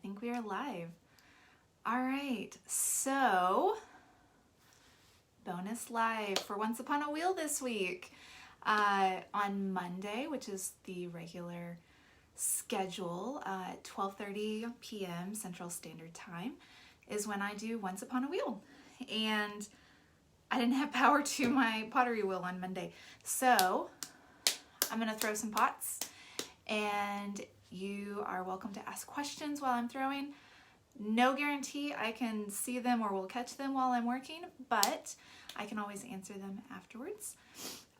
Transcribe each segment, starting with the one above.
think we are live. All right, so bonus live for Once Upon a Wheel this week. On Monday, which is the regular schedule, 12:30 p.m. Central Standard Time is when I do Once Upon a Wheel. And I didn't have power to my pottery wheel on Monday. So I'm gonna throw some pots, and you are welcome to ask questions while I'm throwing. No guarantee I can see them or will catch them while I'm working, but I can always answer them afterwards.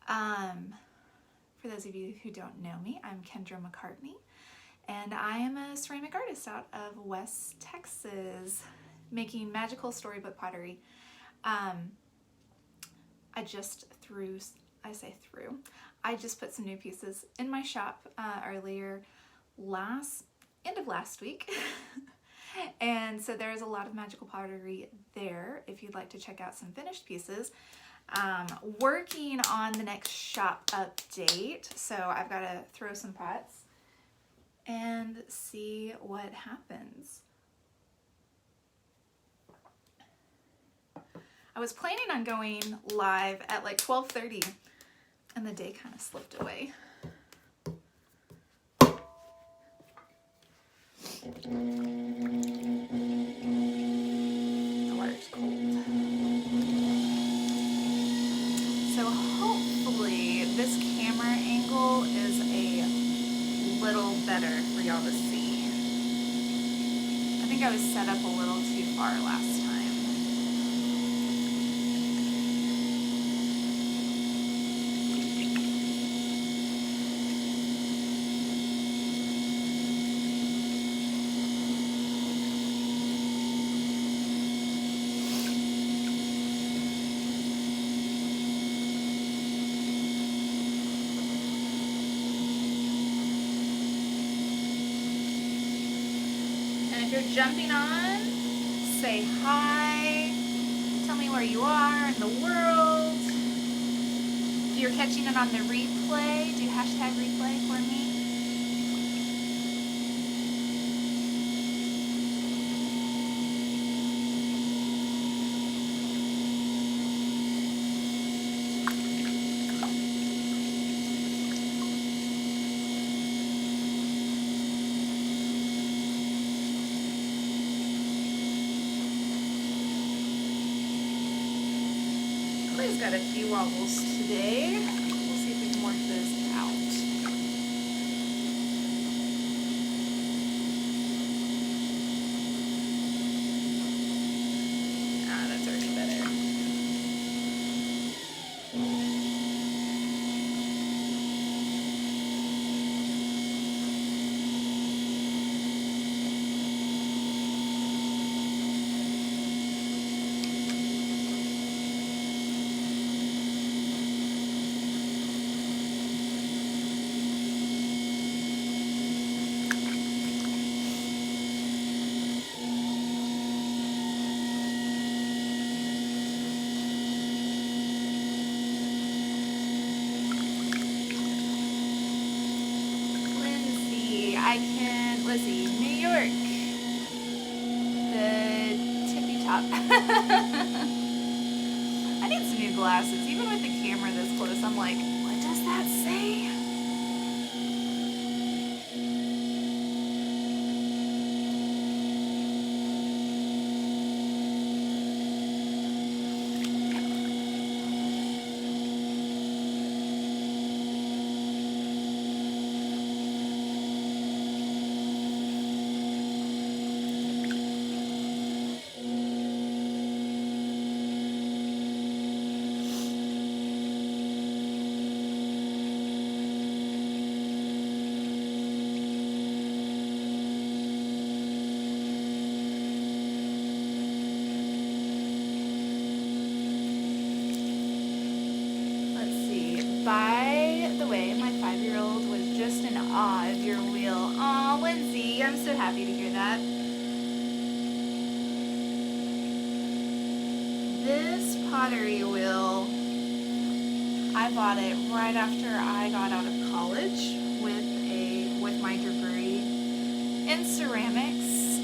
For those of you who don't know me, I'm Kendra McCartney, and I am a ceramic artist out of West Texas, making magical storybook pottery. I just put some new pieces in my shop end of last week. And so there's a lot of magical pottery there if you'd like to check out some finished pieces. Working on the next shop update, so I've got to throw some pots and see what happens. I was planning on going live at like 12:30, and the day kind of slipped away. The water's cold. So hopefully this camera angle is a little better for y'all to see. I think I was set up a little too far last time. If you're jumping on, say hi, tell me where you are in the world. If you're catching it on the replay, do hashtag replay for me. Clay's got a few wobbles today. We'll see if we can work those out. Ah, that's already better. Lizzie, New York, the tippy top. I need some new glasses. Even with the camera this close, I'm like, what does that say? By the way, my 5-year-old was just in awe of your wheel. Aw, Lindsay, I'm so happy to hear that. This pottery wheel, I bought it right after I got out of college with my degree in ceramics,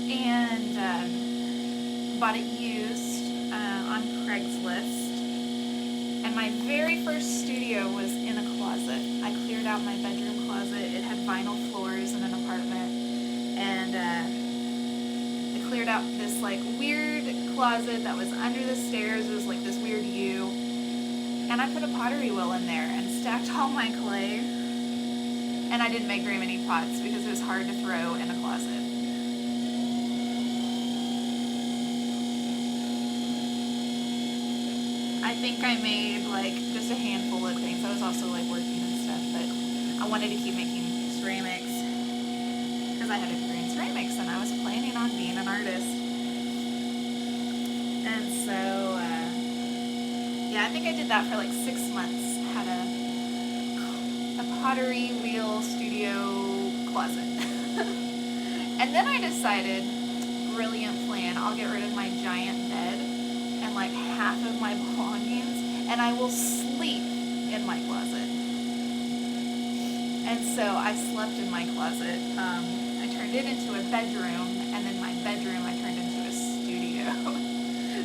bought it used on Craigslist. And my very first studio was in a closet. I cleared out my bedroom closet. It had vinyl floors in an apartment. And I cleared out this like weird closet that was under the stairs. It was like this weird U. And I put a pottery wheel in there and stacked all my clay. And I didn't make very many pots because it was hard to throw in a closet. I think I made like just a handful of things. I was also like working and stuff, but I wanted to keep making ceramics because I had a degree in ceramics and I was planning on being an artist. And so, yeah, I think I did that for like 6 months. Had a pottery wheel studio closet. And then I decided, brilliant plan, I'll get rid of my giant bed and like half of my belongings, and I will sleep in my closet. And so I slept in my closet. I turned it into a bedroom, and then my bedroom I turned into a studio.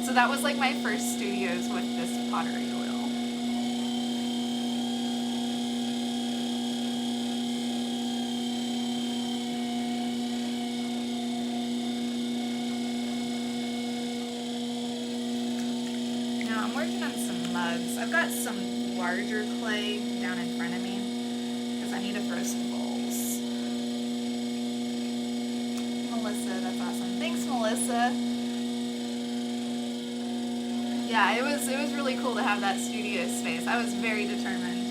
So that was like my first studios with this pottery wheel. Now I'm working on some mugs. I've got some larger clay down in front of me because I need to throw some bowls. Melissa, that's awesome. Thanks, Melissa. Yeah, it was really cool to have that studio space. I was very determined.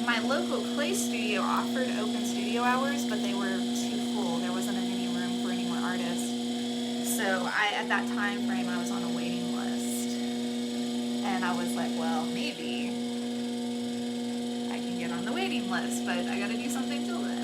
My local clay studio offered open studio hours, but they were too full. There wasn't any room for any more artists. So at that time frame, I was on a waiting list. And I was like, well, maybe I can get on the waiting list, but I gotta do something till then.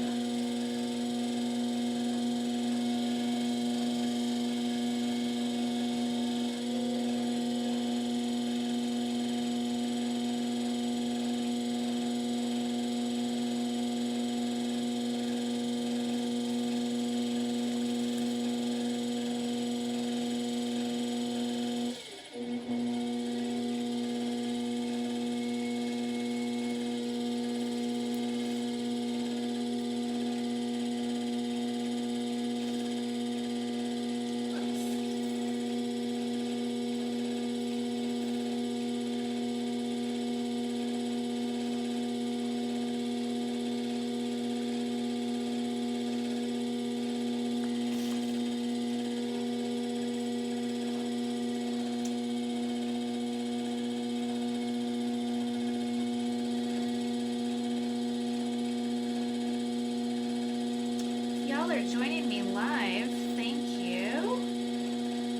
Y'all are joining me live. Thank you.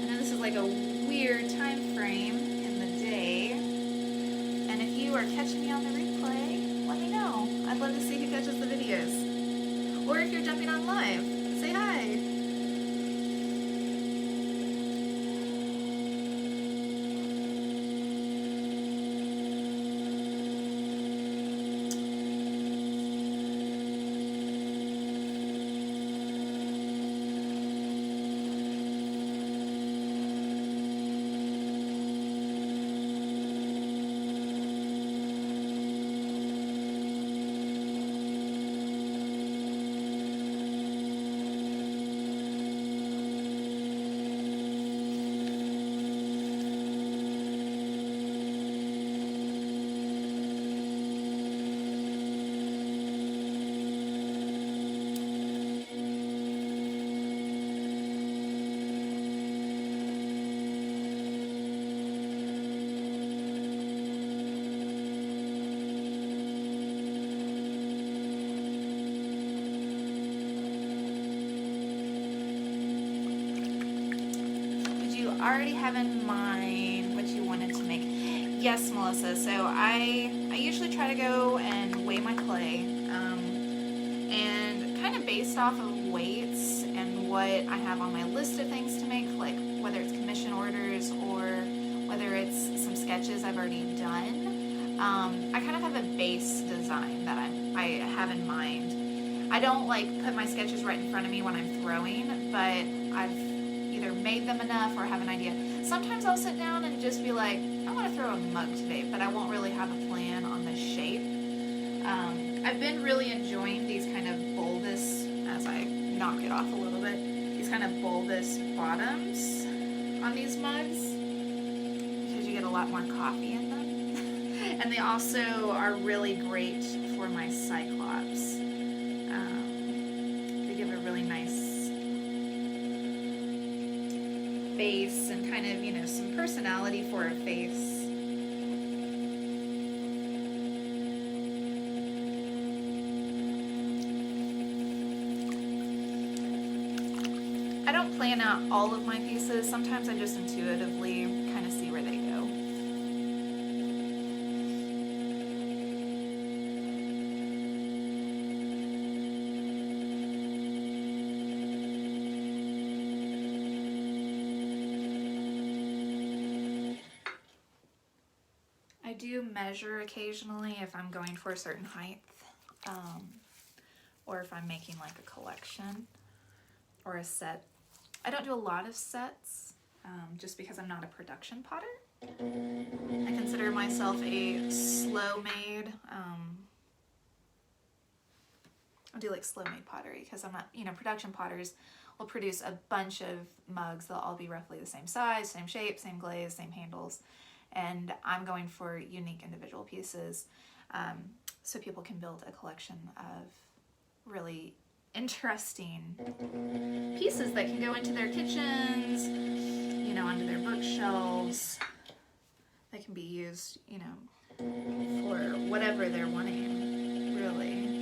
I know this is like a weird time frame in the day. And if you are catching me on the replay, let me know. I'd love to see who catches the videos. Or if you're jumping on live, say hi. Already have in mind what you wanted to make. Yes, Melissa. So I usually try to go and weigh my clay, and kind of based off of weights and what I have on my list of things to make, like whether it's commission orders or whether it's some sketches I've already done, I kind of have a base design that I have in mind. I don't like put my sketches right in front of me when I'm throwing, but I've either made them enough or have an idea. Sometimes I'll sit down and just be like, I want to throw a mug today, but I won't really have a plan on the shape. I've been really enjoying these kind of bulbous, as I knock it off a little bit, these kind of bulbous bottoms on these mugs because you get a lot more coffee in them. And they also are really great for my Cyclops. They give a really nice face and kind of, you know, some personality for a face. I don't plan out all of my pieces. Sometimes I just intuitively kind of see where they go. I do measure occasionally if I'm going for a certain height, or if I'm making like a collection or a set. I don't do a lot of sets, just because I'm not a production potter. I consider myself a slow-made, I do like slow-made pottery because I'm not, you know, production potters will produce a bunch of mugs. They'll all be roughly the same size, same shape, same glaze, same handles. And I'm going for unique individual pieces, so people can build a collection of really interesting pieces that can go into their kitchens, you know, onto their bookshelves. They can be used, you know, for whatever they're wanting, really.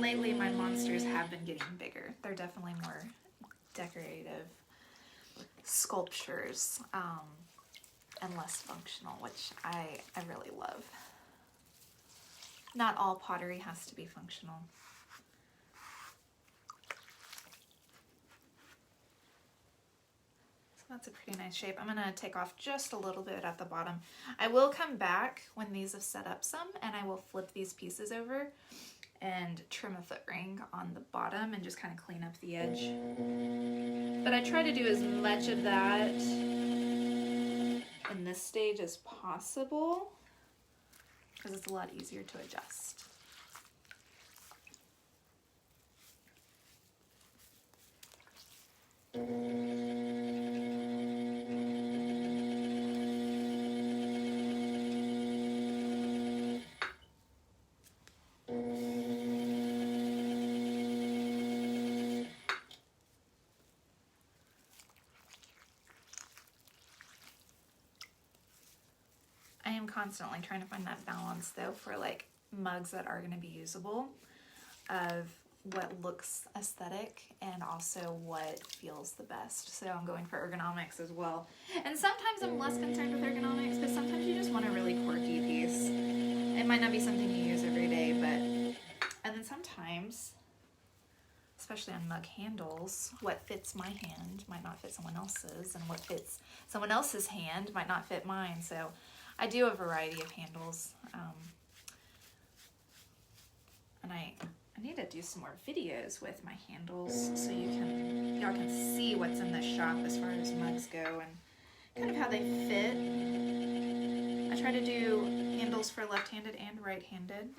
Lately my monsters have been getting bigger. They're definitely more decorative sculptures, and less functional, which I really love. Not all pottery has to be functional. So that's a pretty nice shape. I'm gonna take off just a little bit at the bottom. I will come back when these have set up some, and I will flip these pieces over and trim a foot ring on the bottom and just kind of clean up the edge. But I try to do as much of that in this stage as possible because it's a lot easier to adjust. Constantly trying to find that balance though for like mugs that are going to be usable, of what looks aesthetic and also what feels the best. So I'm going for ergonomics as well. And sometimes I'm less concerned with ergonomics because sometimes you just want a really quirky piece. It might not be something you use every day, but, and then sometimes, especially on mug handles, what fits my hand might not fit someone else's, and what fits someone else's hand might not fit mine. So I do a variety of handles, and I need to do some more videos with my handles so y'all can see what's in the shop as far as mugs go and kind of how they fit. I try to do handles for left-handed and right-handed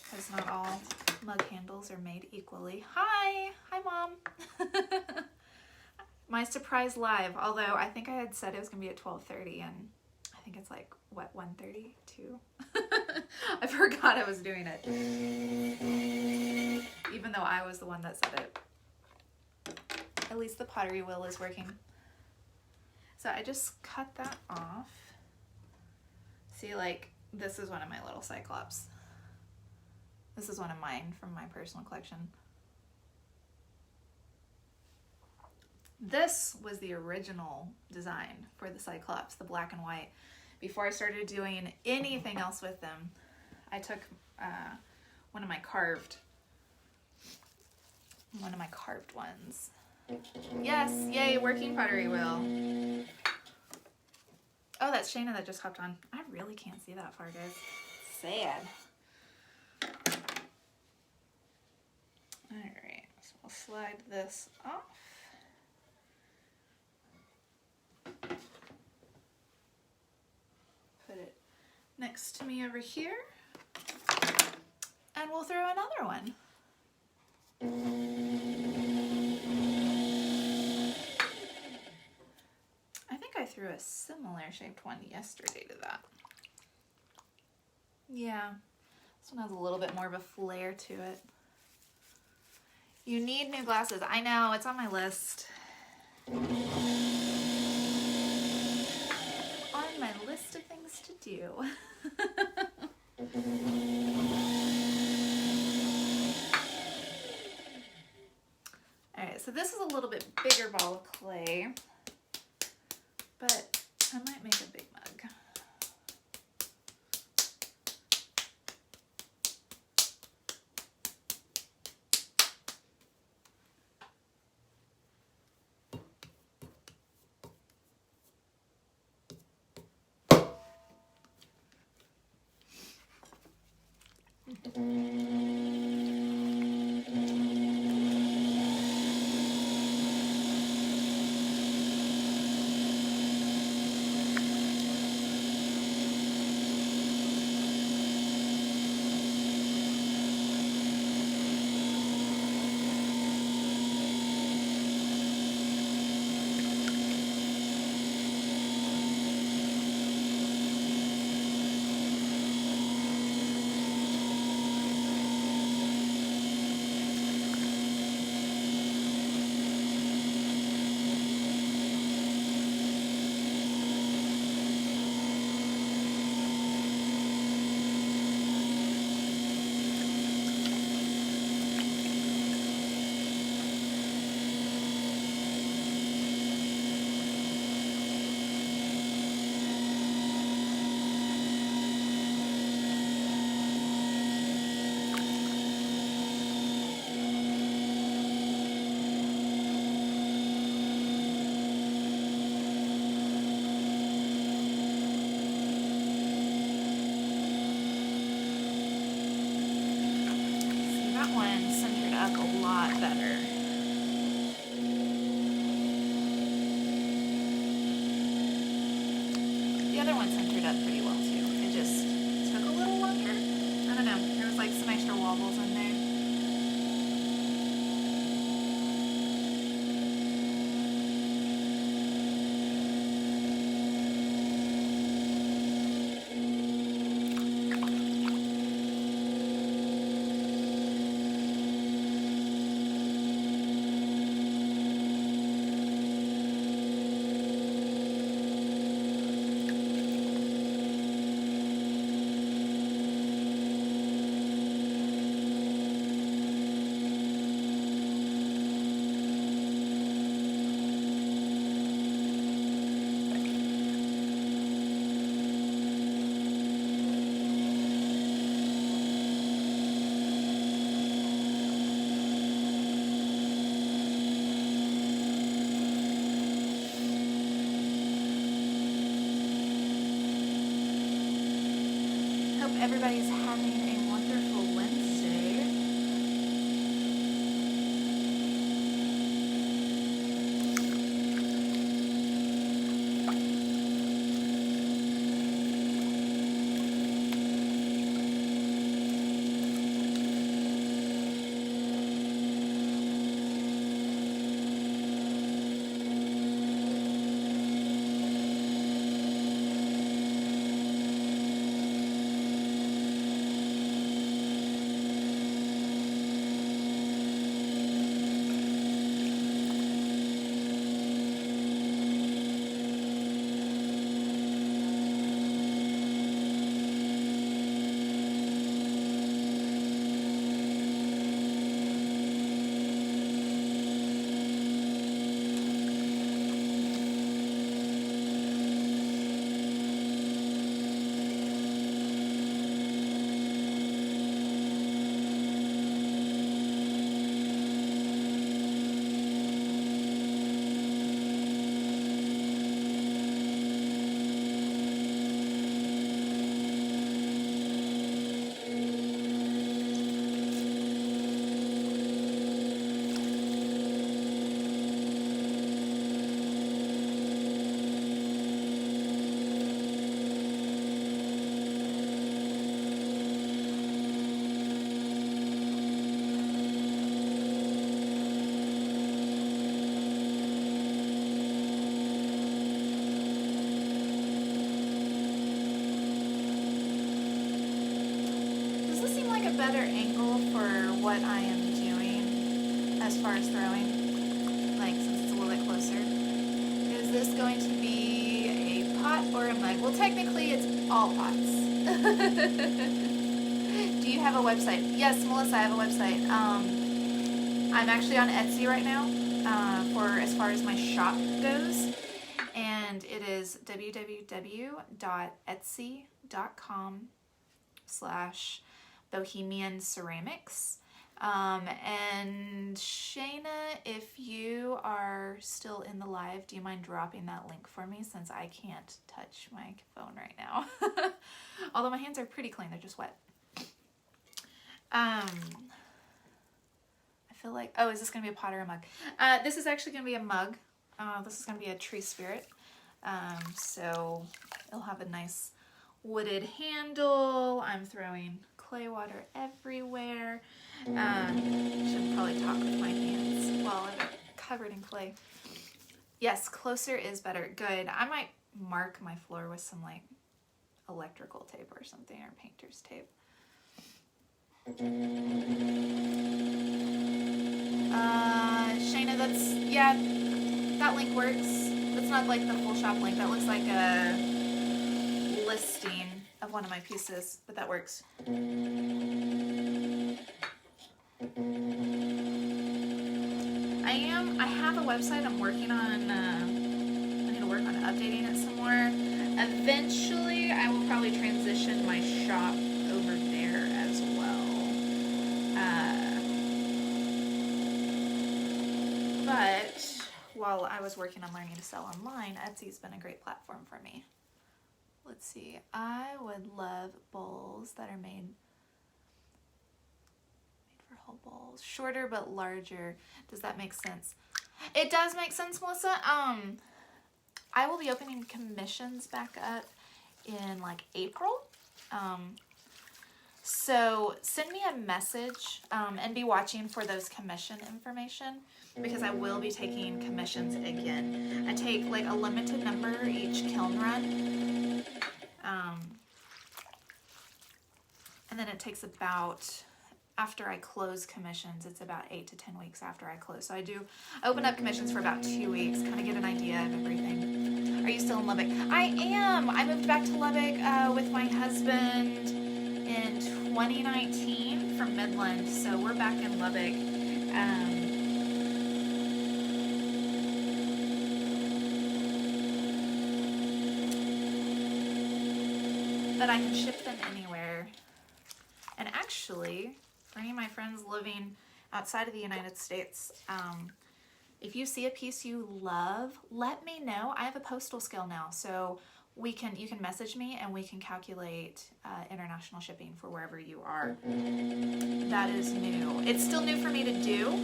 because not all mug handles are made equally. Hi Mom. My surprise live, although I think I had said it was gonna be at 12:30 and I think it's like, what, 1:30, 2? I forgot I was doing it. Even though I was the one that said it. At least the pottery wheel is working. So I just cut that off. See, like, this is one of my little Cyclops. This is one of mine from my personal collection. This was the original design for the Cyclops, the black and white. before I started doing anything else with them, I took one of my carved ones. Yes, yay, working pottery wheel. Oh, that's Shayna that just hopped on. I really can't see that far, guys. Sad. Alright, so I'll slide this off. Put it next to me over here. And we'll throw another one. I think I threw a similar shaped one yesterday to that. Yeah, this one has a little bit more of a flare to it. You need new glasses. I know, it's on my list. On my list of things to do. Alright, so this is a little bit bigger ball of clay, but I might make a big mug. Everybody's having a wonderful Wednesday. better angle for what I am doing as far as throwing, like since it's a little bit closer. Is this going to be a pot or a mug? Well, technically it's all pots. Do you have a website? Yes, Melissa, I have a website. I'm actually on Etsy right now for as far as my shop goes. And it is www.etsy.com/Bohemian Ceramics. And Shayna, if you are still in the live, do you mind dropping that link for me since I can't touch my phone right now? Although my hands are pretty clean, they're just wet. I feel like, oh, is this going to be a pot or a mug? This is actually going to be a mug. This is going to be a tree spirit. So it'll have a nice wooded handle. I'm throwing clay water everywhere. Should probably talk with my hands while I'm covered in clay. Yes, closer is better. Good. I might mark my floor with some like electrical tape or something, or painter's tape. Shayna, that link works. That's not like the full shop link. That looks like a listing of one of my pieces, but that works. I have a website I'm working on. I need to work on updating it some more. Eventually, I will probably transition my shop over there as well. But while I was working on learning to sell online, Etsy's been a great platform for me. Let's see. I would love bowls that are made for whole bowls. Shorter but larger. Does that make sense? It does make sense, Melissa. I will be opening commissions back up in like April. So send me a message and be watching for those commission information, because I will be taking commissions again. I take like a limited number each kiln run. And then it takes about, after I close commissions, it's about 8 to 10 weeks after I close. So I do open up commissions for about 2 weeks, kind of get an idea of everything. Are you still in Lubbock? I am. I moved back to Lubbock with my husband in 2019 from Midland. So we're back in Lubbock. But I can ship them anywhere. And actually, for any of my friends living outside of the United States, if you see a piece you love, let me know. I have a postal scale now, so you can message me and we can calculate international shipping for wherever you are. That is new. It's still new for me to do,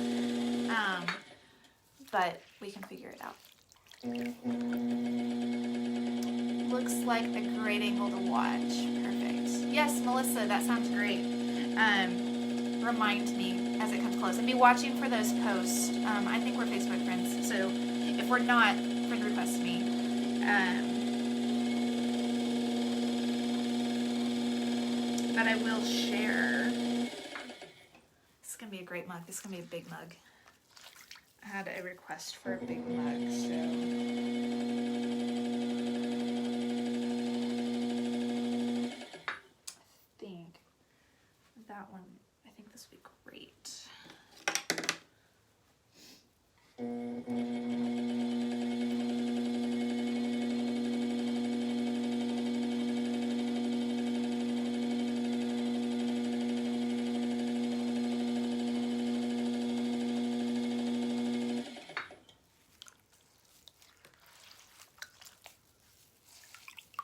but we can figure it out. Looks like a great angle to watch. Perfect. Yes, Melissa, that sounds great. Remind me as it comes close. And be watching for those posts. I think we're Facebook friends, so if we're not, friend request me. But I will share. This is going to be a great mug. This is going to be a big mug. I had a request for a big mug, so... that one, I think this would be great.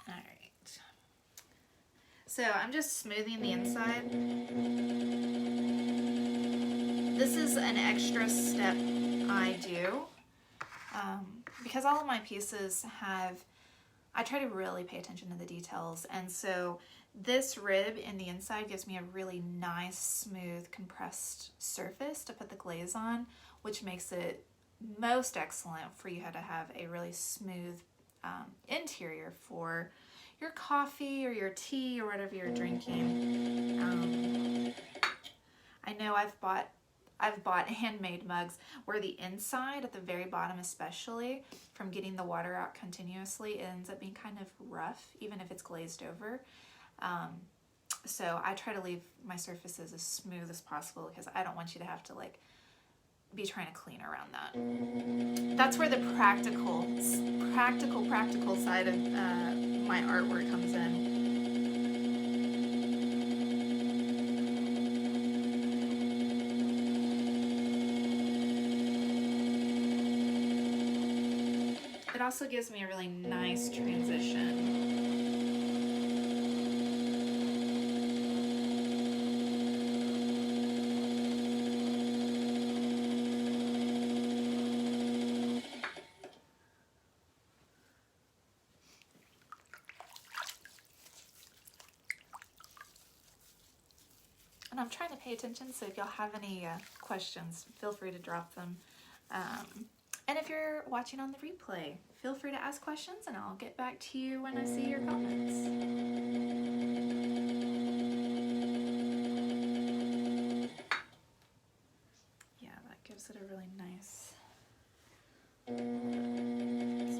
All right. So I'm just smoothing the inside. This is an extra step I do because all of my pieces I try to really pay attention to the details, and so this rib in the inside gives me a really nice, smooth, compressed surface to put the glaze on, which makes it most excellent for you to have a really smooth interior for your coffee or your tea or whatever you're drinking. I know I've bought handmade mugs where the inside at the very bottom, especially from getting the water out continuously, it ends up being kind of rough, even if it's glazed over. So I try to leave my surfaces as smooth as possible because I don't want you to have to like be trying to clean around that. That's where the practical side of my artwork comes in. It also gives me a really nice transition. And I'm trying to pay attention, so if y'all have any questions, feel free to drop them. And if you're watching on the replay, feel free to ask questions and I'll get back to you when I see your comments. Yeah, that gives it a really nice... Let's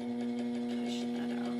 push that out.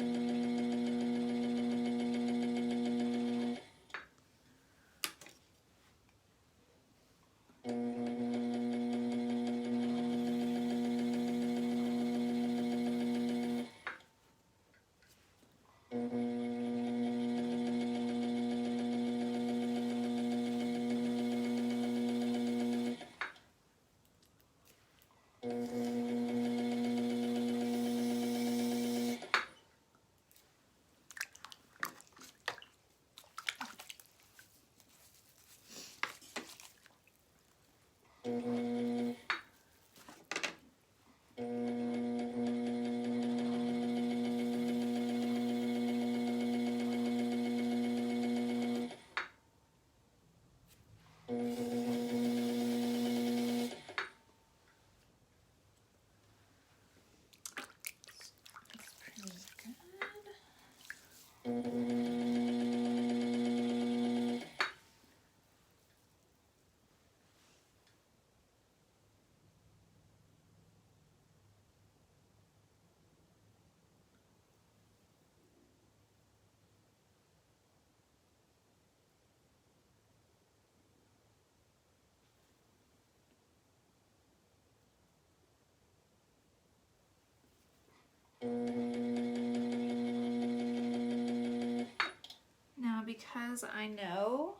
Now, because I know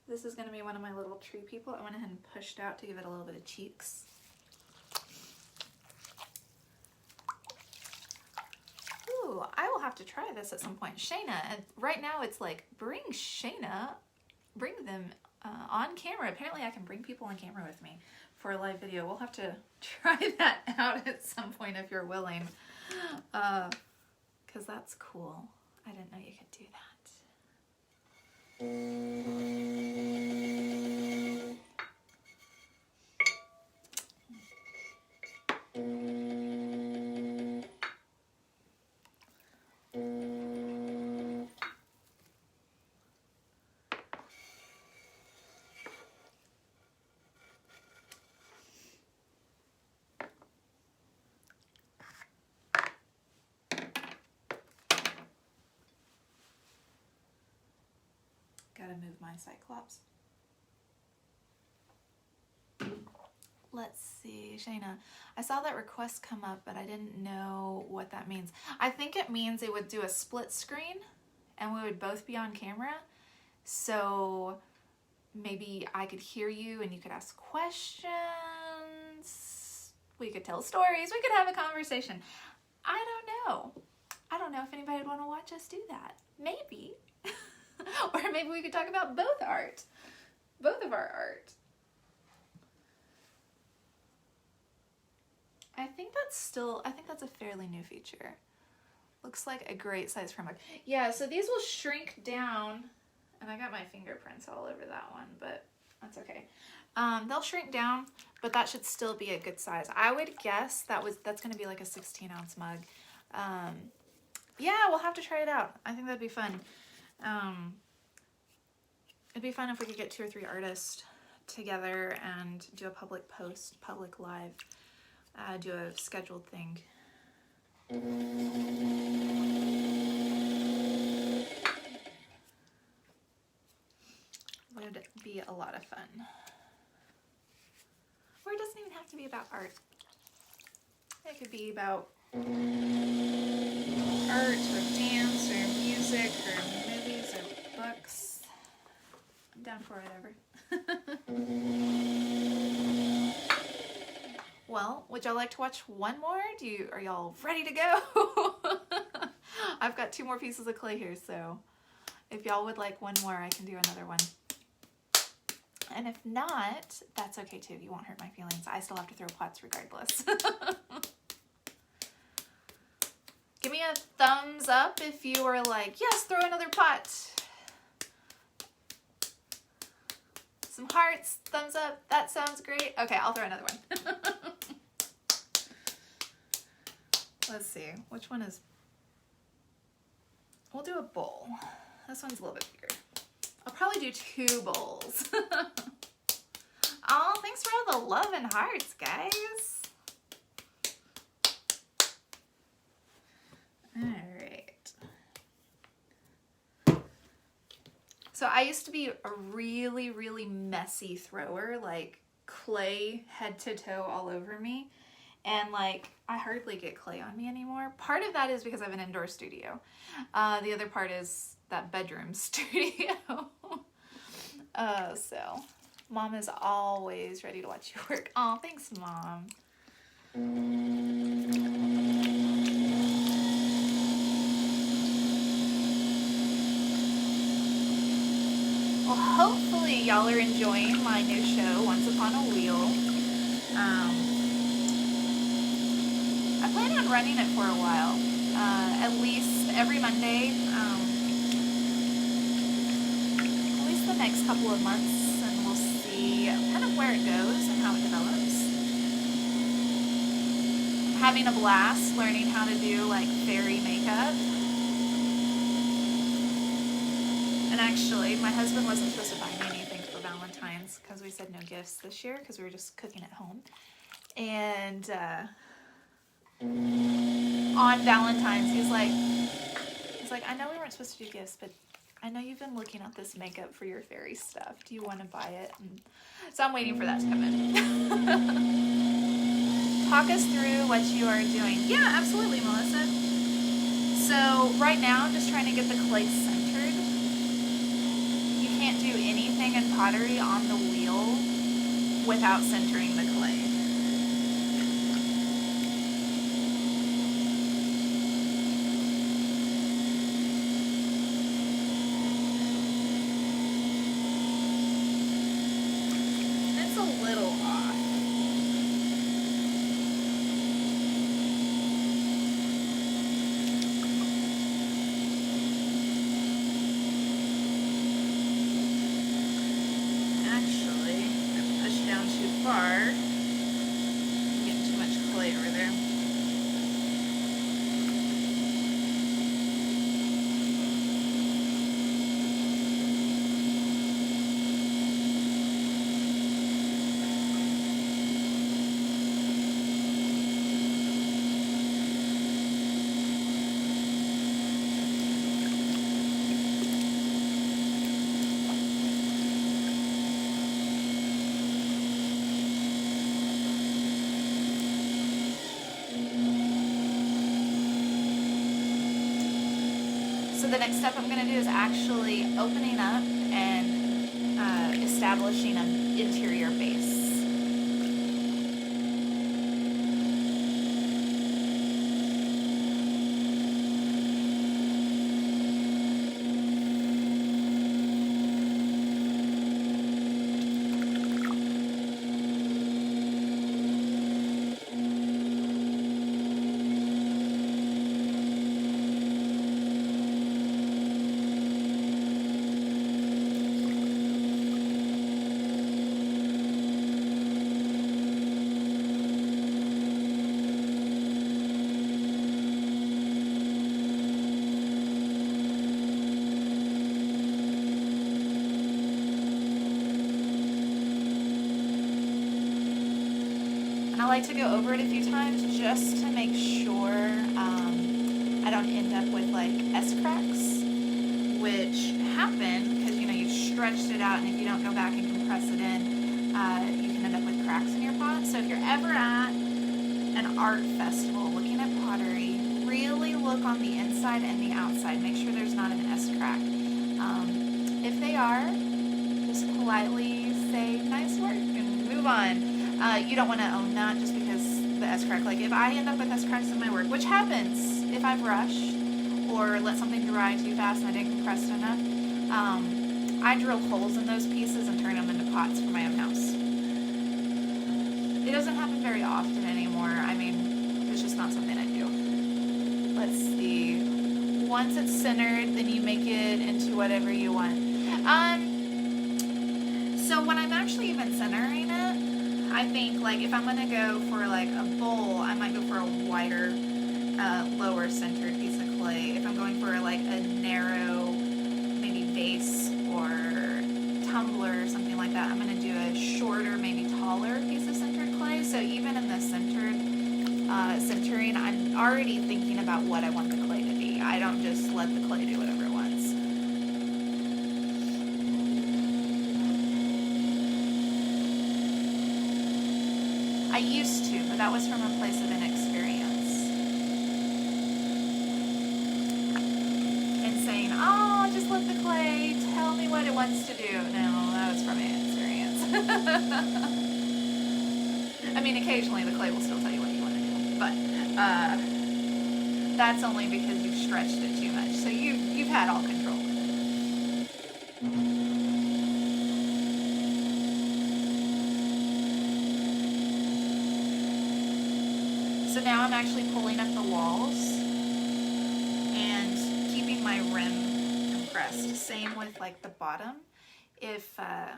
this is going to be one of my little tree people, I went ahead and pushed out to give it a little bit of cheeks. Ooh, I will have to try this at some point. Shayna, and right now it's like, bring them on camera. Apparently I can bring people on camera with me for a live video. We'll have to try that out at some point if you're willing, because that's cool. I didn't know you could do that. Gotta move my Cyclops. Let's see, Shayna. I saw that request come up, but I didn't know what that means. I think it means it would do a split screen and we would both be on camera. So maybe I could hear you and you could ask questions. We could tell stories. We could have a conversation. I don't know. I don't know if anybody would want to watch us do that. Maybe. Or maybe we could talk about both of our art. I think that's a fairly new feature. Looks like a great size for a mug. Yeah, so these will shrink down, and I got my fingerprints all over that one, but that's okay. They'll shrink down, but that should still be a good size. I would guess that's gonna be like a 16-ounce mug. Yeah, we'll have to try it out. I think that'd be fun. It'd be fun if we could get 2 or 3 artists together and do a public post, public live, do a scheduled thing. Would be a lot of fun. Or it doesn't even have to be about art. It could be about art or dance or music or movies or books. I'm down for whatever. Well, would y'all like to watch one more? Are y'all ready to go? I've got 2 more pieces of clay here, so if y'all would like one more, I can do another one. And if not, that's okay too. You won't hurt my feelings. I still have to throw pots regardless. Give me a thumbs up if you are like, yes, throw another pot. Some hearts, thumbs up. That sounds great. Okay, I'll throw another one. Let's see, which one is... We'll do a bowl. This one's a little bit bigger. I'll probably do 2 bowls. Oh, thanks for all the love and hearts, guys. All right. So I used to be a really, really messy thrower, like clay head to toe all over me. And like, I hardly get clay on me anymore. Part of that is because I have an indoor studio. The other part is that bedroom studio. So Mom is always ready to watch you work. Oh, thanks, Mom. Well, hopefully y'all are enjoying my new show, Once Upon a Wheel. I plan on running it for a while, at least every Monday, at least the next couple of months, and we'll see kind of where it goes and how it develops. I'm having a blast learning how to do like fairy makeup. And actually, my husband wasn't supposed to buy me anything for Valentine's because we said no gifts this year because we were just cooking at home. And on Valentine's, he's like, I know we weren't supposed to do gifts, but I know you've been looking at this makeup for your fairy stuff. Do you want to buy it? And so I'm waiting for that to come in. Talk us through what you are doing. Yeah, absolutely, Melissa. So right now, I'm just trying to get the clay centered. You can't do anything in pottery on the wheel without centering the clay. The next step I'm going to do is actually opening up and establishing an interior base. like to go over it a few times just to make sure I don't end up with like S-cracks, which happen because, you know, you've stretched it out, and if you don't go back and compress it in, you can end up with cracks in your pot. So if you're ever at an art festival looking at pottery, really look on the inside and the outside. Make sure there's not an S-crack. If they are, just politely say nice work and move on. You don't want to own that just because the S-crack. Like if I end up with S-cracks in my work, which happens if I've rushed or let something dry too fast and I didn't compress it enough, I drill holes in those pieces and turn them into pots for my own house. It doesn't happen very often anymore. I mean, it's just not something I do. Let's see. Once it's centered, then you make it into whatever you want. So when I'm actually even centering it, I think like if I'm gonna go for like a bowl, I might go for a wider, lower centered piece of clay. If I'm going for like a narrow, maybe vase or tumbler or something like that, I'm gonna do a shorter, maybe taller piece of centered clay. So even in the centering, I'm already thinking about what I want the clay to be. I don't just let the clay do whatever it wants. I used to, but that was from a place of inexperience. And saying, oh, just let the clay tell me what it wants to do. No, that was from inexperience. I mean, occasionally the clay will still tell you what you want to do, but that's only because you've stretched it too much. So you've had all control of it. So now I'm actually pulling up the walls and keeping my rim compressed. Same with like the bottom. If I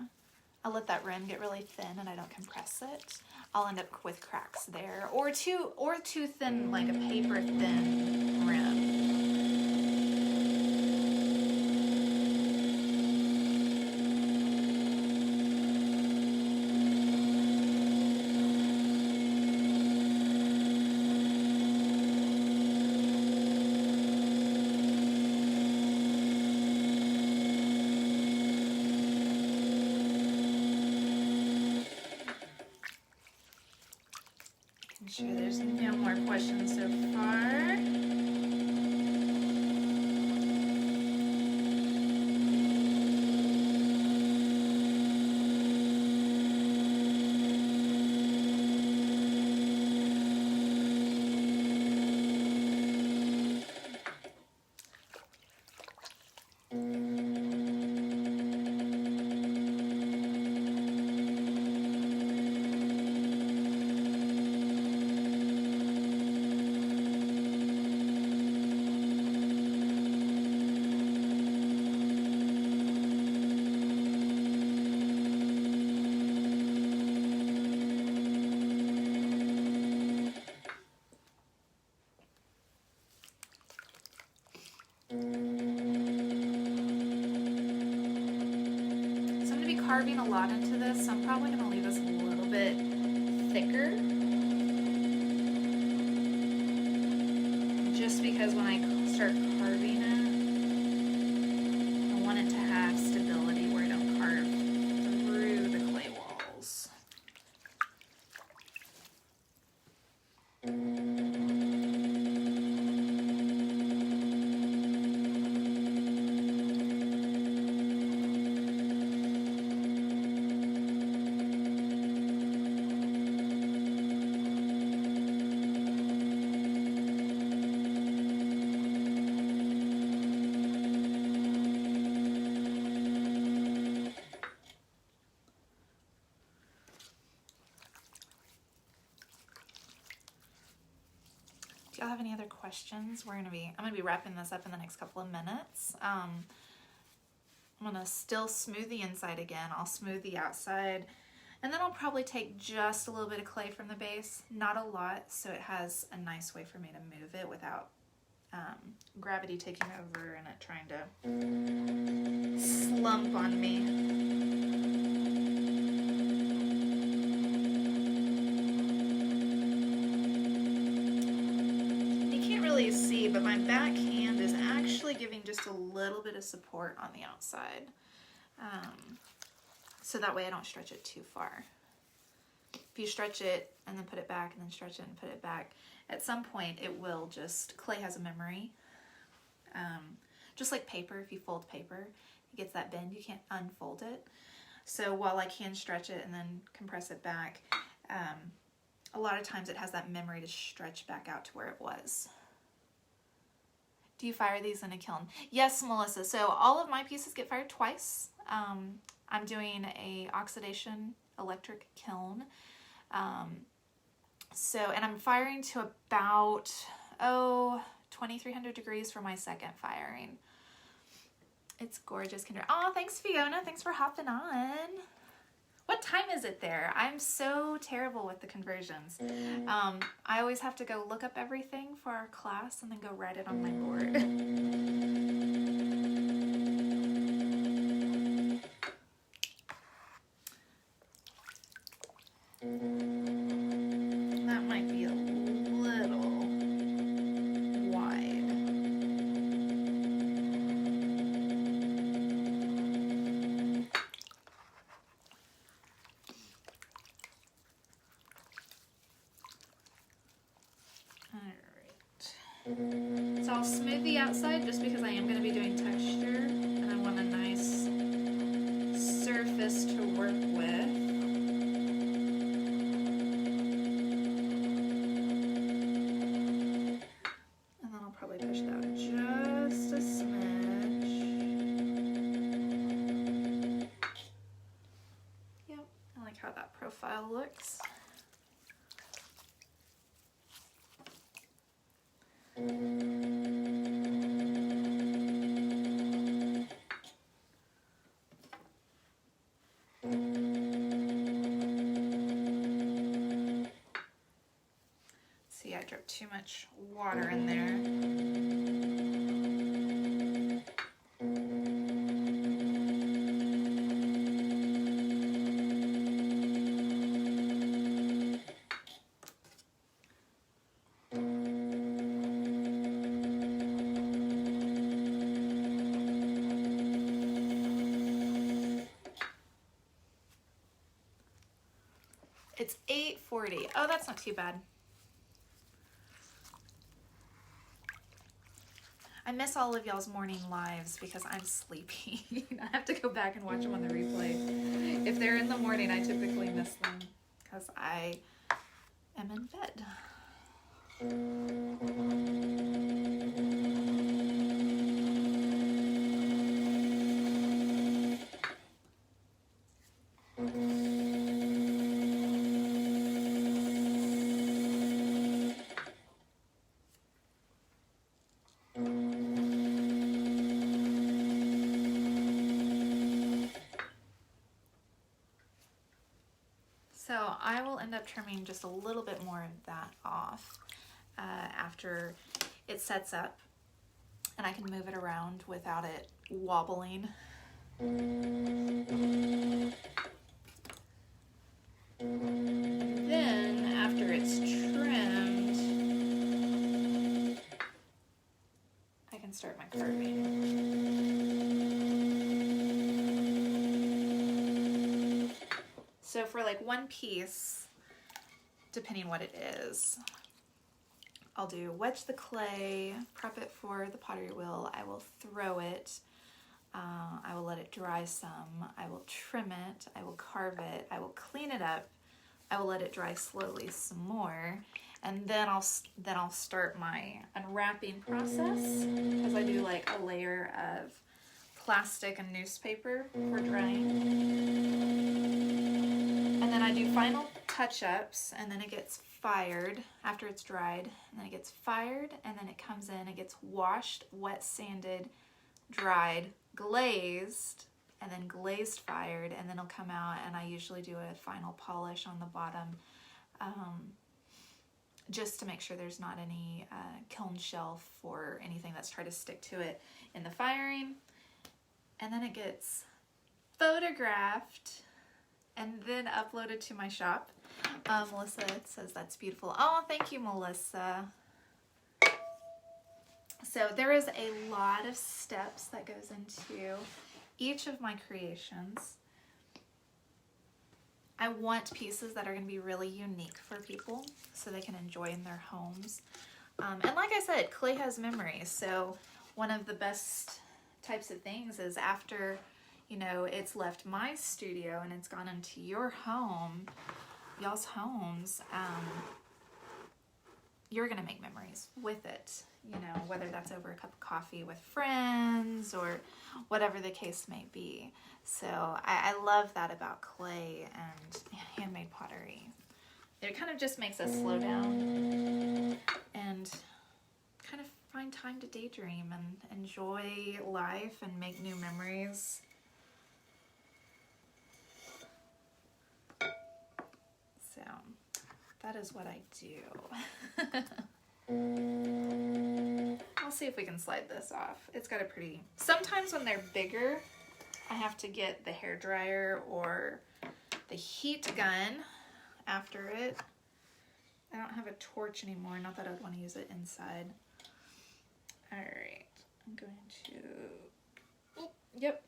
let that rim get really thin and I don't compress it, I'll end up with cracks there, or too thin, like a paper thin rim. Sure there's no more questions so far. Carving a lot into this, so I'm probably going to leave this a little bit thicker, just because when I start carving it, I want it to have stability where I don't carve through the clay walls. Do y'all have any other questions? I'm gonna be wrapping this up in the next couple of minutes. I'm gonna still smooth the inside again. I'll smooth the outside, and then I'll probably take just a little bit of clay from the base, not a lot, so it has a nice way for me to move it without gravity taking over and it trying to slump on me. but my backhand is actually giving just a little bit of support on the outside. So that way I don't stretch it too far. If you stretch it and then put it back and then stretch it and put it back, at some point it will just, clay has a memory. Just like paper, if you fold paper, it gets that bend, you can't unfold it. So while I can stretch it and then compress it back, a lot of times it has that memory to stretch back out to where it was. Do you fire these in a kiln? Yes, Melissa. So all of my pieces get fired twice. I'm doing a oxidation electric kiln. And I'm firing to about, 2,300 degrees for my second firing. It's gorgeous, Kendra. Oh, thanks, Fiona. Thanks for hopping on. What time is it there? I'm so terrible with the conversions. I always have to go look up everything for our class and then go write it on my board. That might be a little wide. So I'll smooth the outside just because I am going to be doing texture and I want a nice surface to work with. And then I'll probably push it out just a smidge. Yep, I like how that profile looks. See, I dripped too much water in there. It's 8:40. Oh, that's not too bad. I miss all of y'all's morning lives because I'm sleepy. I have to go back and watch them on the replay. If they're in the morning, I typically miss them because I am in bed. So I will end up trimming just a little bit more of that off after it sets up, and I can move it around without it wobbling. Then after it's trimmed, I can start my carving. So for like one piece, depending what it is, I'll do wedge the clay, prep it for the pottery wheel. I will throw it. I will let it dry some. I will trim it. I will carve it. I will clean it up. I will let it dry slowly some more, and then I'll start my unwrapping process, because I do like a layer of plastic and newspaper for drying. And then I do final touch-ups, and then it gets fired after it's dried, and then it gets fired, and then it comes in, it gets washed, wet sanded, dried, glazed, and then glazed fired, and then it'll come out, and I usually do a final polish on the bottom just to make sure there's not any kiln shelf or anything that's tried to stick to it in the firing. And then it gets photographed and then uploaded to my shop. Melissa says that's beautiful. Oh, thank you, Melissa. So there is a lot of steps that goes into each of my creations. I want pieces that are going to be really unique for people so they can enjoy in their homes. And like I said, clay has memories. So one of the best types of things is after, you know, it's left my studio and it's gone into your home, y'all's homes, you're going to make memories with it, you know, whether that's over a cup of coffee with friends or whatever the case may be. So I love that about clay and handmade pottery. It kind of just makes us slow down and kind of find time to daydream and enjoy life and make new memories. So that is what I do. I'll see if we can slide this off. It's got a pretty... Sometimes when they're bigger, I have to get the hairdryer or the heat gun after it. I don't have a torch anymore, not that I'd want to use it inside. Alright, I'm going to... Oh, yep.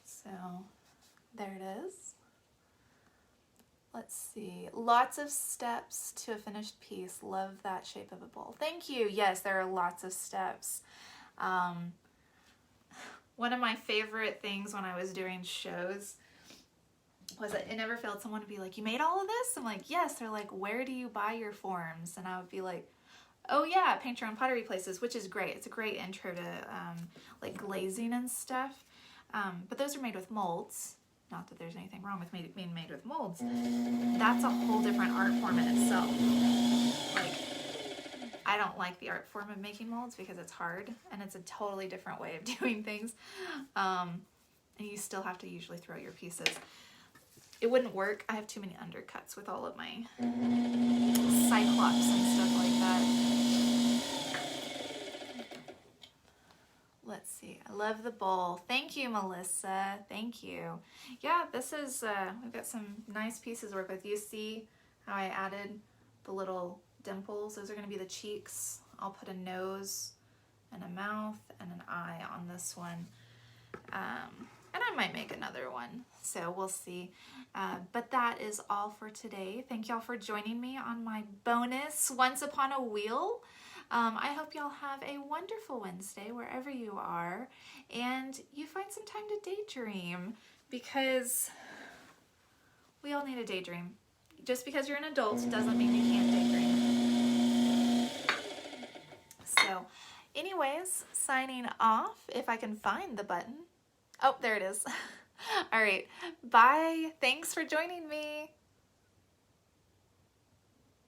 So, there it is. Let's see. Lots of steps to a finished piece. Love that shape of a bowl. Thank you. Yes, there are lots of steps. One of my favorite things when I was doing shows was that it never failed someone to be like, you made all of this? I'm like, yes. They're like, where do you buy your forms? And I would be like, oh yeah, paint your own pottery places, which is great. It's a great intro to like glazing and stuff. But those are made with molds. Not that there's anything wrong with being made with molds. That's a whole different art form in itself. Like, I don't like the art form of making molds because it's hard and it's a totally different way of doing things. And you still have to usually throw your pieces. It wouldn't work. I have too many undercuts with all of my cyclops and stuff like that. Let's see. I love the bowl. Thank you, Melissa. Thank you. Yeah, this is, we've got some nice pieces to work with. You see how I added the little dimples? Those are going to be the cheeks. I'll put a nose and a mouth and an eye on this one. And I might make another one, so we'll see. But that is all for today. Thank y'all for joining me on my bonus Once Upon a Wheel. I hope y'all have a wonderful Wednesday wherever you are, and you find some time to daydream, because we all need a daydream. Just because you're an adult doesn't mean you can't daydream. So, anyways, signing off, if I can find the button. Oh, there it is. All right, bye. Thanks for joining me.